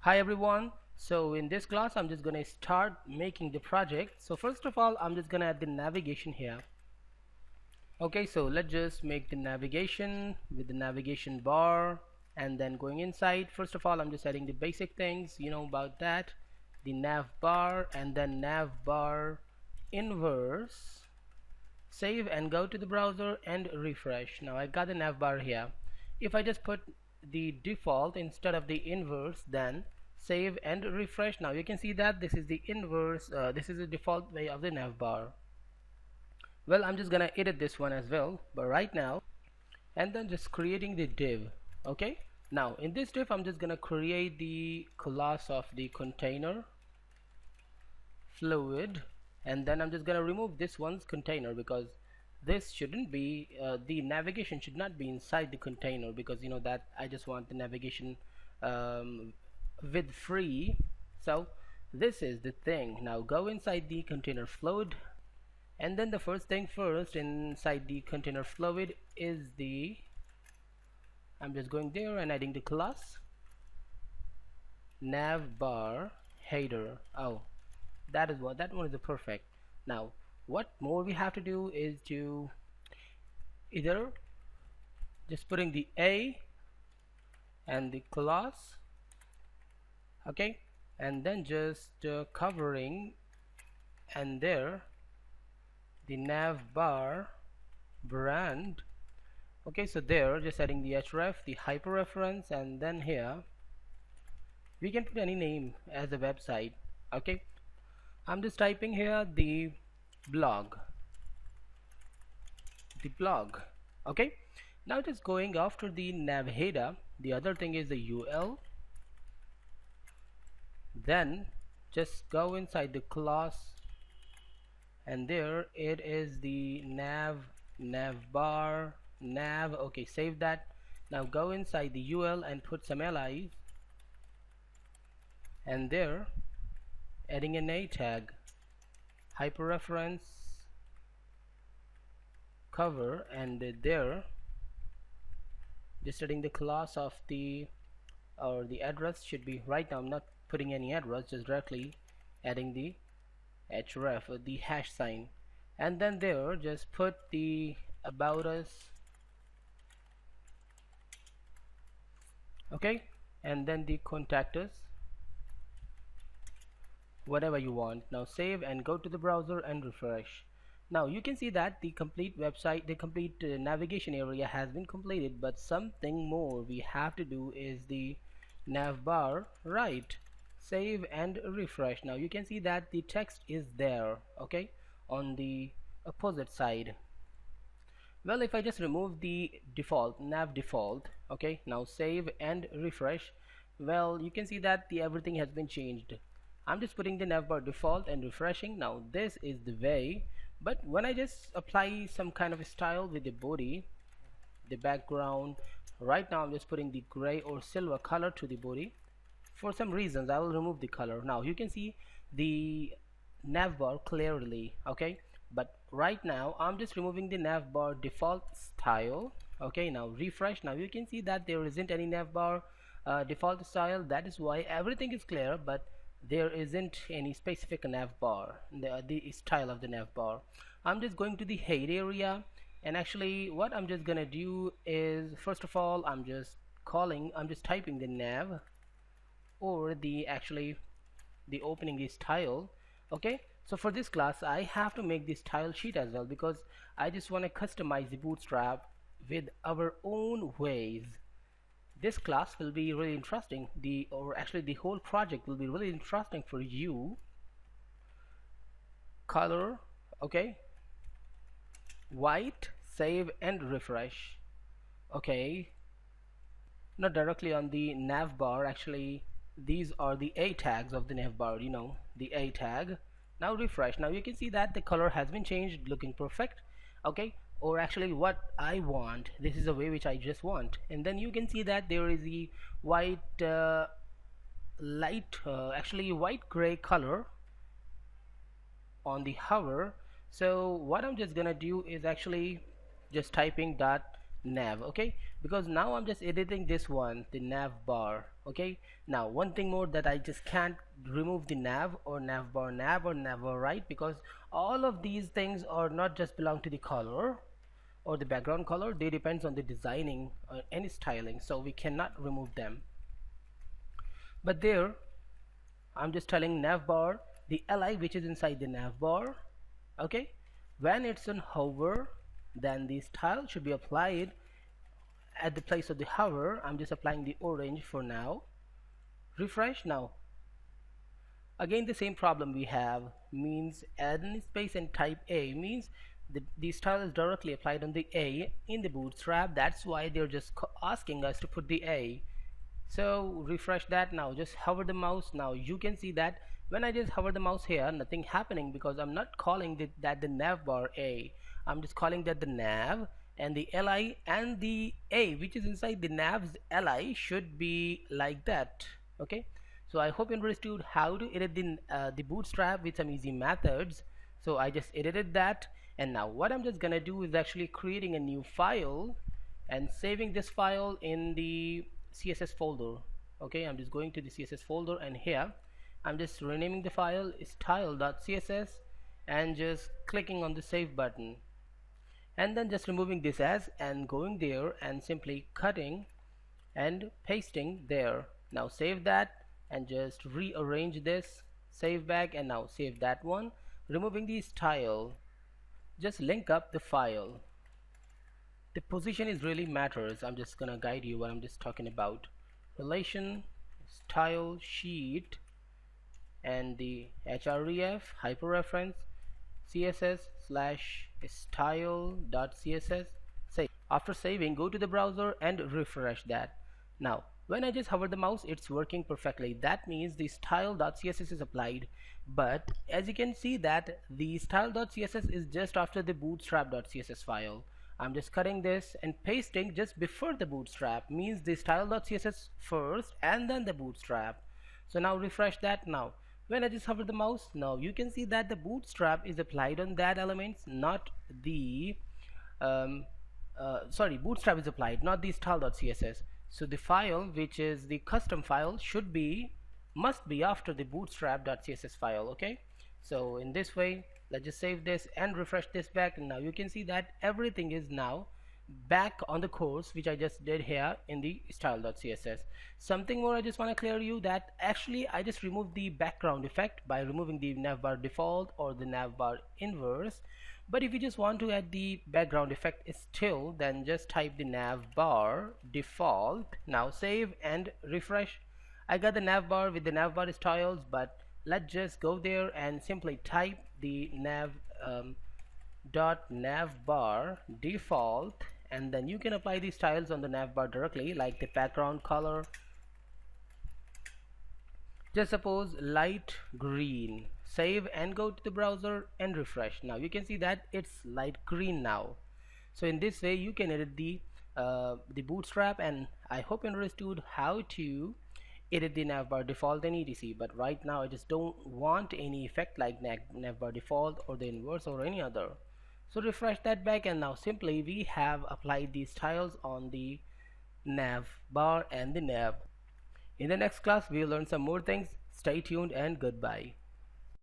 Hi everyone. So in this class I'm just gonna start making the project. So first of all I'm just gonna add the navigation here. Okay, so let's just make the navigation with the navigation bar and then going inside. First of all I'm just adding the basic things you know about that, the nav bar and then nav bar inverse. Save and go to the browser and refresh. Now I got the nav bar here. If I just put the default instead of the inverse, then save and refresh. Now you can see that this is the inverse, this is the default way of the nav bar. Well, I'm just gonna edit this one as well, but right now, and then just creating the div. Okay, now in this div I'm just gonna create the class of the container fluid, and then I'm just gonna remove this one's container because this shouldn't be the navigation should not be inside the container, because you know that I just want the navigation with free. So this is the thing. Now go inside the container fluid, and then the first thing first, inside the container fluid is the, I'm just going there and adding the class navbar header. Oh, that one is the perfect. Now what more we have to do is to either just putting the a and the class, okay, and then just covering and there the navbar brand. Okay, so there just adding the href, the hyperreference, and then here we can put any name as a website. Okay, I'm just typing here the blog. Okay, now just going after the nav header, the other thing is the ul, then just go inside the class and there it is the navbar nav. Okay, save that. Now go inside the ul and put some lis, and there adding an a tag, hyperreference, cover, and there just adding the class of the, or the address should be, right now I'm not putting any address, just directly adding the href, the hash sign, and then there just put the about us. Okay, and then the contact us, whatever you want. Now save and go to the browser and refresh. Now you can see that the complete website, the complete navigation area has been completed, but something more we have to do is the navbar right. Save and refresh. Now you can see that the text is there, okay, on the opposite side. Well, if I just remove the default nav default, okay, now save and refresh, well, you can see that the everything has been changed. I'm just putting the navbar default and refreshing. Now this is the way, but when I just apply some kind of a style with the body, the background, right now I'm just putting the gray or silver color to the body. For some reasons I will remove the color. Now you can see the navbar clearly, okay, but right now I'm just removing the navbar default style. Okay, now refresh. Now you can see that there isn't any navbar default style. That is why everything is clear, but there isn't any specific navbar, the style of the navbar. I'm just going to the head area, and actually what I'm just gonna do is, first of all I'm just typing the nav, or the actually the opening is style. Okay, so for this class I have to make this style sheet as well, because I just want to customize the Bootstrap with our own ways. This class will be really interesting, or actually the whole project will be really interesting for you. Color, okay, white, save and refresh. Okay, not directly on the navbar, actually these are the a tags of the navbar, you know, the a tag. Now refresh. Now you can see that the color has been changed, looking perfect. Okay, or actually what I want, this is the way which I just want, and then you can see that there is the white light actually white gray color on the hover. So what I'm just gonna do is actually just typing dot nav. Okay, because now I'm just editing this one, the nav bar. Okay, now one thing more, that I just can't remove the nav or nav bar nav or nav bar, right? Because all of these things are not just belong to the color or the background color, they depends on the designing or any styling, so we cannot remove them. But there I'm just telling navbar, the li which is inside the navbar, okay, when it's on hover, then the style should be applied at the place of the hover. I'm just applying the orange for now. Refresh. Now again the same problem we have, means add any space and type a, means the style is directly applied on the a in the Bootstrap. That's why they're just asking us to put the a. So refresh that. Now just hover the mouse. Now you can see that when I just hover the mouse here, nothing happening, because I'm not calling that the nav bar a, I'm just calling that the nav, and the li and the a which is inside the nav's li should be like that. Okay, so I hope you understood how to edit the Bootstrap with some easy methods. So I just edited that, and now what I'm just gonna do is actually creating a new file and saving this file in the CSS folder. Okay, I'm just going to the CSS folder, and here I'm just renaming the file style.css and just clicking on the save button, and then just removing this as and going there and simply cutting and pasting there. Now save that and just rearrange this, save back, and now save that one, removing the style. Just link up the file. The position is really matters. I'm just gonna guide you what I'm just talking about. Relation style sheet and the href hyperreference css slash style.css. Save. After saving, go to the browser and refresh that. Now when I just hover the mouse, it's working perfectly. That means the style.css is applied, but as you can see that the style.css is just after the bootstrap.css file. I'm just cutting this and pasting just before the Bootstrap, means the style.css first and then the Bootstrap. So now refresh that. Now when I just hover the mouse, now you can see that the Bootstrap is applied on that elements, not the Bootstrap is applied, not the style.css. So the file which is the custom file must be after the bootstrap.css file. Okay, so in this way, let's just save this and refresh this back, and now you can see that everything is now back on the course which I just did here in the style.css. Something more I just want to clear you, that actually I just removed the background effect by removing the navbar default or the navbar inverse. But if you just want to add the background effect still, then just type the navbar default. Now save and refresh. I got the navbar with the navbar styles, but let's just go there and simply type the navbar default, and then you can apply these styles on the navbar directly, like the background color, just suppose light green. Save and go to the browser and refresh. Now you can see that it's light green now. So in this way you can edit the Bootstrap, and I hope you understood how to edit the navbar default and etc. But right now I just don't want any effect like navbar default or the inverse or any other. So refresh that back, and now simply we have applied these styles on the navbar and the nav. In the next class we'll learn some more things. Stay tuned and goodbye.